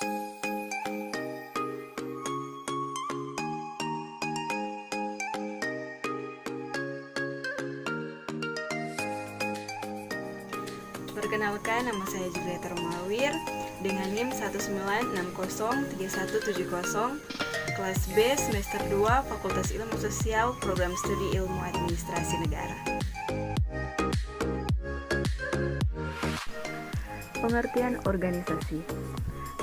Perkenalkan, nama saya Julieta Romawir dengan NIM 196031770, kelas B semester 2, Fakultas Ilmu Sosial, Program Studi Ilmu Administrasi Negara. Pengertian organisasi.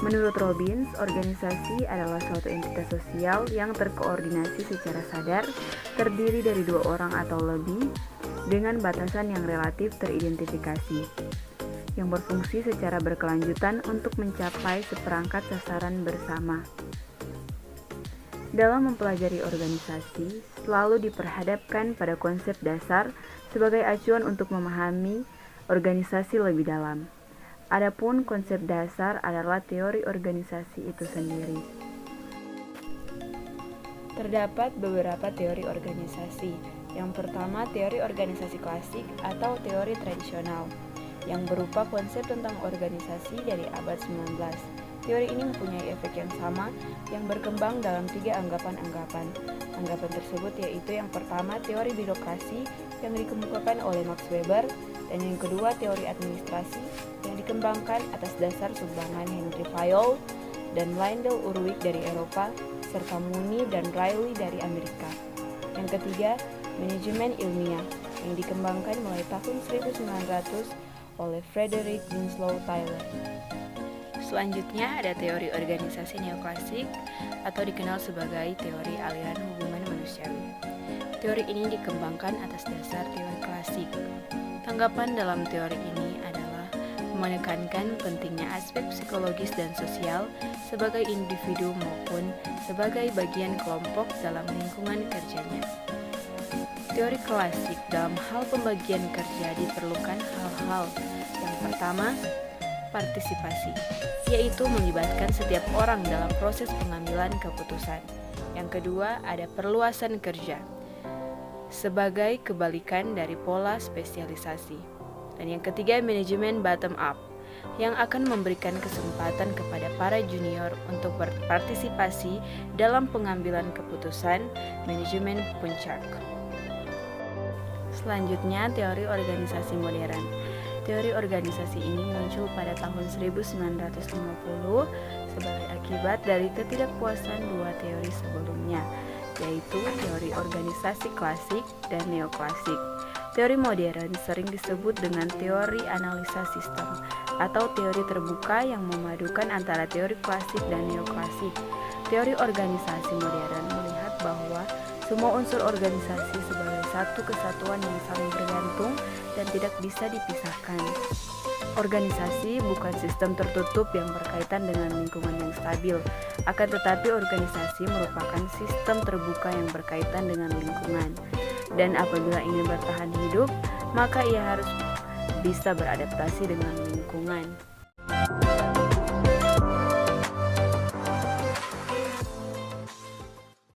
Menurut Robbins, organisasi adalah suatu entitas sosial yang terkoordinasi secara sadar, terdiri dari 2 orang atau lebih, dengan batasan yang relatif teridentifikasi, yang berfungsi secara berkelanjutan untuk mencapai seperangkat sasaran bersama. Dalam mempelajari organisasi, selalu diperhadapkan pada konsep dasar sebagai acuan untuk memahami organisasi lebih dalam. Adapun konsep dasar adalah teori organisasi itu sendiri. Terdapat beberapa teori organisasi. Yang pertama, teori organisasi klasik atau teori tradisional, yang berupa konsep tentang organisasi dari abad 19. Teori ini mempunyai efek yang sama yang berkembang dalam 3 anggapan-anggapan. Anggapan tersebut yaitu yang pertama, teori birokrasi yang dikemukakan oleh Max Weber, dan yang kedua, teori administrasi yang dikembangkan atas dasar sumbangan Henry Fayol dan Lyndall Urwick dari Eropa, serta Mooney dan Riley dari Amerika. Yang ketiga, manajemen ilmiah yang dikembangkan mulai tahun 1900 oleh Frederick Winslow Taylor. Selanjutnya ada teori organisasi neoklasik atau dikenal sebagai teori aliran hubungan manusiawi. Teori ini dikembangkan atas dasar teori klasik. Tanggapan dalam teori ini adalah menekankan pentingnya aspek psikologis dan sosial sebagai individu maupun sebagai bagian kelompok dalam lingkungan kerjanya. Teori klasik dalam hal pembagian kerja diperlukan hal-hal. Yang pertama, partisipasi, yaitu melibatkan setiap orang dalam proses pengambilan keputusan. Yang kedua, ada perluasan kerja, sebagai kebalikan dari pola spesialisasi. Dan yang ketiga, manajemen bottom up, yang akan memberikan kesempatan kepada para junior untuk berpartisipasi dalam pengambilan keputusan, manajemen puncak. Selanjutnya, teori organisasi modern. Teori organisasi ini muncul pada tahun 1950 sebagai akibat dari ketidakpuasan 2 teori sebelumnya, yaitu teori organisasi klasik dan neoklasik. Teori modern sering disebut dengan teori analisa sistem atau teori terbuka yang memadukan antara teori klasik dan neoklasik. Teori organisasi modern melihat bahwa semua unsur organisasi sebagai satu kesatuan yang saling bergantung dan tidak bisa dipisahkan. Organisasi bukan sistem tertutup yang berkaitan dengan lingkungan yang stabil, akan tetapi organisasi merupakan sistem terbuka yang berkaitan dengan lingkungan. Dan apabila ingin bertahan hidup, maka ia harus bisa beradaptasi dengan lingkungan.